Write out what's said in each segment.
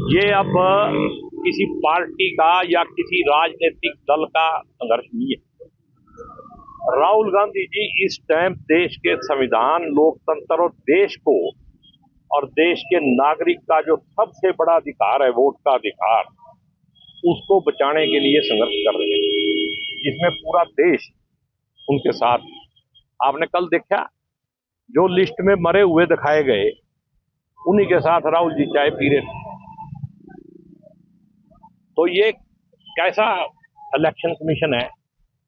ये अब किसी पार्टी का या किसी राजनीतिक दल का संघर्ष नहीं है। राहुल गांधी जी इस टाइम देश के संविधान, लोकतंत्र और देश को और देश के नागरिक का जो सबसे बड़ा अधिकार है, वोट का अधिकार, उसको बचाने के लिए संघर्ष कर रहे हैं, जिसमें पूरा देश उनके साथ। आपने कल देखा, जो लिस्ट में मरे हुए दिखाए गए, उन्हीं के साथ राहुल जी चाय पी रहे थे। तो ये कैसा इलेक्शन कमीशन है?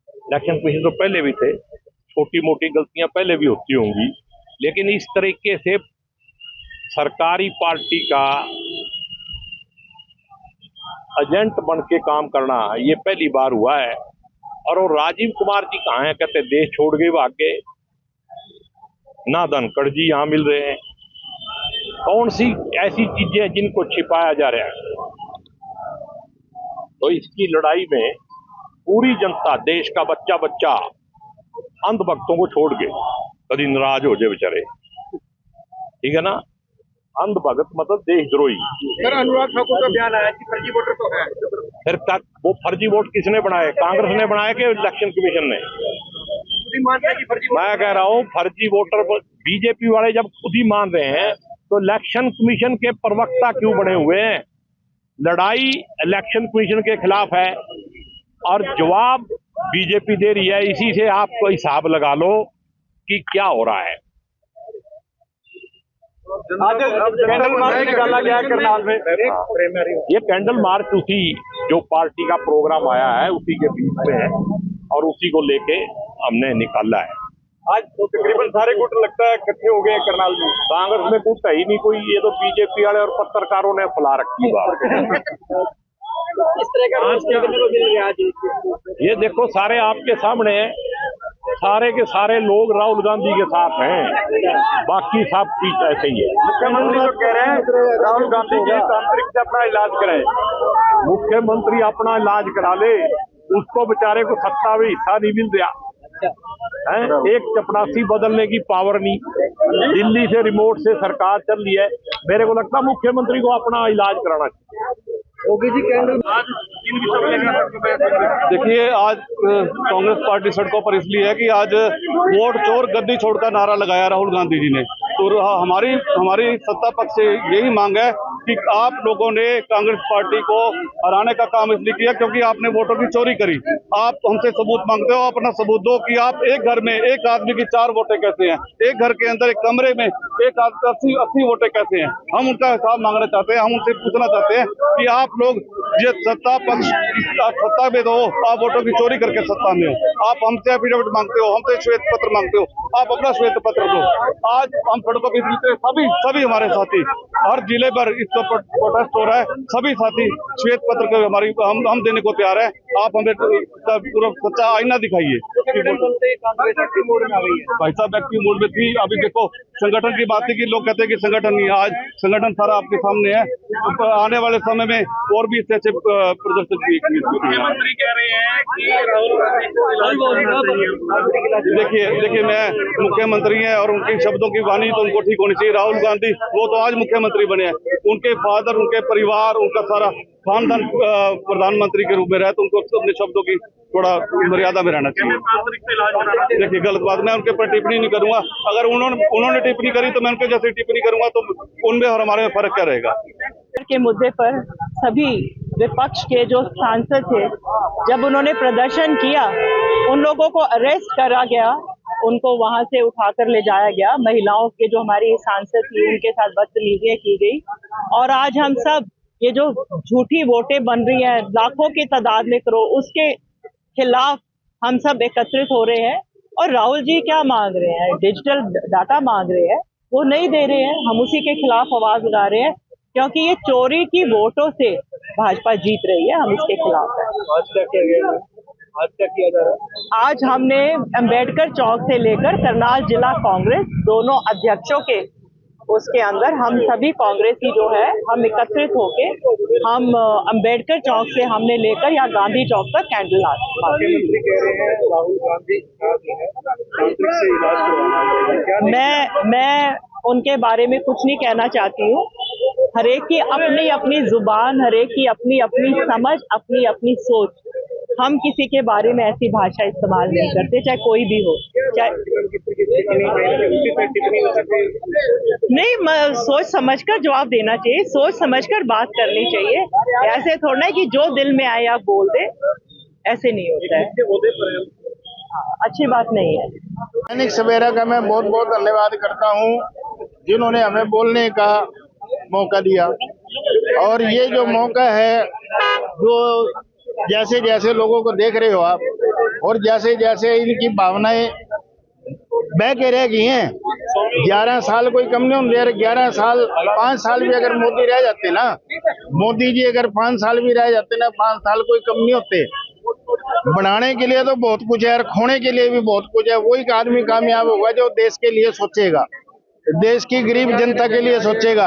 इलेक्शन कमीशन तो पहले भी थे, छोटी मोटी गलतियां पहले भी होती होंगी, लेकिन इस तरीके से सरकारी पार्टी का एजेंट बन के काम करना ये पहली बार हुआ है। और वो राजीव कुमार जी कहाँ हैं? कहते देश छोड़ गए, भाग गए। ना धनखड़ जी यहाँ मिल रहे हैं। कौन सी ऐसी चीजें हैं जिनको छिपाया जा रहा है? तो इसकी लड़ाई में पूरी जनता, देश का बच्चा बच्चा अंधभक्तों को छोड़ के कभी नाराज हो जाए बेचारे, ठीक है ना? अंधभक्त मतलब देशद्रोही। सर, अनुराग ठाकुर का बयान आया कि फर्जी वोटर तो है। फिर तक वो फर्जी वोट किसने बनाए? कांग्रेस ने बनाया कि इलेक्शन कमीशन ने? खुद ही मान रहे हैं कि फर्जी। मैं कह रहा हूँ फर्जी वोटर बीजेपी वाले जब खुद ही मान रहे हैं, तो इलेक्शन कमीशन के प्रवक्ता क्यों बने हुए हैं? लड़ाई इलेक्शन कमीशन के खिलाफ है और जवाब बीजेपी दे रही है। इसी से आपको हिसाब लगा लो कि क्या हो रहा है। आज कैंडल मार्च निकाला गया करनाल में। ये कैंडल मार्च उसी जो पार्टी का प्रोग्राम आया है उसी के बीच में है और उसी को लेके हमने निकाला है। आज तो तकरीबन सारे गुट लगता है इकट्ठे हो गए करनाल में। कांग्रेस में गुट है ही नहीं कोई, ये तो बीजेपी वाले और पत्रकारों ने फैला रखी बात। इस तरह का आज क्या करने को मिल रहा है? ये देखो, सारे आपके सामने है, सारे के सारे लोग राहुल गांधी के साथ हैं, बाकी सब चीज ऐसे ही है। मुख्यमंत्री तो कह रहे हैं राहुल गांधी जी तांत्रिक से अपना इलाज कराए। मुख्यमंत्री अपना इलाज करा ले, उसको बेचारे को सत्ता में हिस्सा नहीं मिल रहा है। एक चपरासी बदलने की पावर नहीं। दिल्ली से रिमोट से सरकार चल रही है। मेरे को लगता है मुख्यमंत्री को अपना इलाज कराना चाहिए। योगी जी कैंडल आज किन विषयों पर लेकर? देखिए, आज कांग्रेस पार्टी सड़कों पर इसलिए है कि आज वोट चोर गद्दी छोड़ का नारा लगाया राहुल गांधी जी ने। तो हमारी सत्ता पक्ष से यही मांग है कि आप लोगों ने कांग्रेस पार्टी को हराने का काम इसलिए किया क्योंकि आपने वोटों की चोरी करी। आप हमसे सबूत मांगते हो, अपना सबूत दो कि आप एक घर में एक आदमी की 4 वोटें कैसे हैं, एक घर के अंदर एक कमरे में एक 80 वोटें कैसे हैं। हम उनका हिसाब मांगना चाहते हैं। हम उनसे पूछना चाहते हैं कि आप लोग ये सत्ता पक्ष सत्ता में हो, आप वोटों की चोरी करके सत्ता में हो, आप हमसे एफिडेविट मांगते हो, हमसे श्वेत पत्र मांगते हो, आप अपना श्वेत पत्र दो। आज हम सड़कों पर सभी हमारे साथी हर जिले पर इसका प्रोटेस्ट हो रहा है। सभी साथी श्वेत पत्र को हम देने को तैयार है। आप हमें पूरा सच्चा आईना दिखाइए। भाई साहब एक्टिव मोड में थी। अभी देखो, संगठन की बात थी कि लोग कहते हैं कि संगठन नहीं है। आज संगठन सारा आपके सामने है। आने वाले समय में और भी अच्छे प्रदर्शन की। मुख्यमंत्री कह रहे हैं कि राहुल गांधी देखिए मैं मुख्यमंत्री हैं और उनके शब्दों की वाणी तो उनको ठीक होनी चाहिए। राहुल गांधी वो तो आज मुख्यमंत्री बने हैं, उनके फादर, उनके परिवार, उनका सारा खानदान प्रधानमंत्री के रूप में रहे, तो उनको अपने शब्दों की थोड़ा मर्यादा में रहना चाहिए। देखिए, गलत बात, मैं उनके ऊपर टिप्पणी नहीं करूंगा। अगर उन्होंने टिप्पणी करी तो मैं उनके जैसे टिप्पणी करूंगा, तो उनमें और हमारे में फर्क क्या रहेगा? के मुद्दे पर सभी विपक्ष के जो सांसद थे, जब उन्होंने प्रदर्शन किया, उन लोगों को अरेस्ट करा गया, उनको वहां से उठाकर ले जाया गया। महिलाओं के जो हमारी सांसद थी उनके साथ बदतमीजियां की गई। और आज हम सब ये जो झूठी वोटें बन रही हैं लाखों की तादाद में करो, उसके खिलाफ हम सब एकत्रित हो रहे हैं। और राहुल जी क्या मांग रहे हैं? डिजिटल डाटा मांग रहे हैं, वो नहीं दे रहे हैं। हम उसी के खिलाफ आवाज लगा रहे हैं क्योंकि ये चोरी की वोटों से भाजपा जीत रही है। हम इसके खिलाफ हैं। आज क्या किया गया? आज क्या किया जा रहा है? आज हमने अंबेडकर चौक से लेकर करनाल जिला कांग्रेस दोनों अध्यक्षों के उसके अंदर हम सभी कांग्रेसी जो है हम एकत्रित होके हम अंबेडकर चौक से हमने लेकर या गांधी चौक तक कैंडल मुख्यमंत्री कह रहे हैं राहुल गांधी तांत्रिक से इलाज करवाना है। मैं उनके बारे में कुछ नहीं कहना चाहती हूँ। हर एक की अपनी अपनी जुबान, हर एक की अपनी अपनी समझ, अपनी अपनी सोच। हम किसी के बारे में ऐसी भाषा इस्तेमाल नहीं करते, चाहे कोई भी हो। चाहे नहीं, सोच समझकर जवाब देना चाहिए, सोच समझकर बात करनी चाहिए। ऐसे थोड़ा है कि जो दिल में आए आप बोल दे, ऐसे नहीं होता है। अच्छी बात नहीं है। दैनिक सवेरा का मैं बहुत बहुत धन्यवाद करता हूं, जिन्होंने हमें बोलने का मौका दिया। और ये जो मौका है, जो जैसे जैसे लोगों को देख रहे हो आप, और जैसे जैसे इनकी भावनाएं बह के रह गई हैं। 11 साल कोई कम नहीं होंगे। 11 साल, 5 साल भी अगर मोदी रह जाते ना, मोदी जी अगर 5 साल भी रह जाते ना, 5 साल कोई कम नहीं होते। बनाने के लिए तो बहुत कुछ है और खोने के लिए भी बहुत कुछ है। वही आदमी कामयाब होगा जो देश के लिए सोचेगा, देश की गरीब जनता के लिए सोचेगा।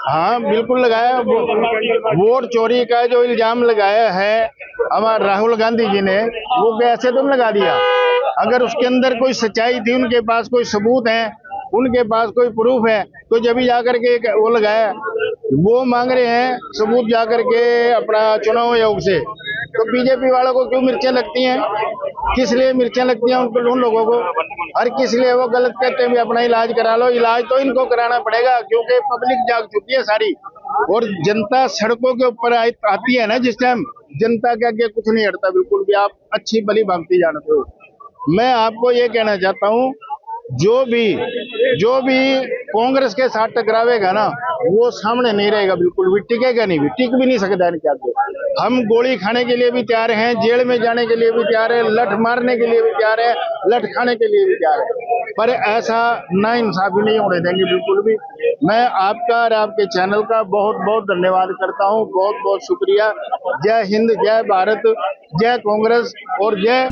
हाँ बिल्कुल लगाया। वोट चोरी का जो इल्जाम लगाया है हमारे राहुल गांधी जी ने, वो कैसे तुम लगा दिया? अगर उसके अंदर कोई सच्चाई थी, उनके पास कोई सबूत है, उनके पास कोई प्रूफ है, तो जब जाकर के वो लगाया। वो मांग रहे हैं सबूत जाकर के अपना चुनाव आयोग से। तो बीजेपी वालों को क्यों मिर्चें लगती हैं? किस लिए मिर्चें लगती हैं उन लोगों को? और किस लिए वो गलत कहते हैं भी अपना इलाज करा लो? इलाज तो इनको कराना पड़ेगा, क्योंकि पब्लिक जाग चुकी है सारी। और जनता सड़कों के ऊपर आती है ना, जिस टाइम जनता के आगे कुछ नहीं हटता बिल्कुल भी। आप अच्छी भली भांति जानते हो। मैं आपको ये कहना चाहता हूँ, जो भी कांग्रेस के साथ टकरावेगा ना, वो सामने नहीं रहेगा बिल्कुल भी, टिकेगा नहीं भी, टिक भी नहीं सकता इनके आगे। हम गोली खाने के लिए भी तैयार हैं, जेल में जाने के लिए भी तैयार है, लठ मारने के लिए भी तैयार है, लठ खाने के लिए भी तैयार है, पर ऐसा नाइंसाफी नहीं होने देंगे बिल्कुल भी। मैं आपका और आपके चैनल का बहुत बहुत धन्यवाद करता हूँ। बहुत बहुत शुक्रिया। जय हिंद, जय भारत, जय कांग्रेस और जय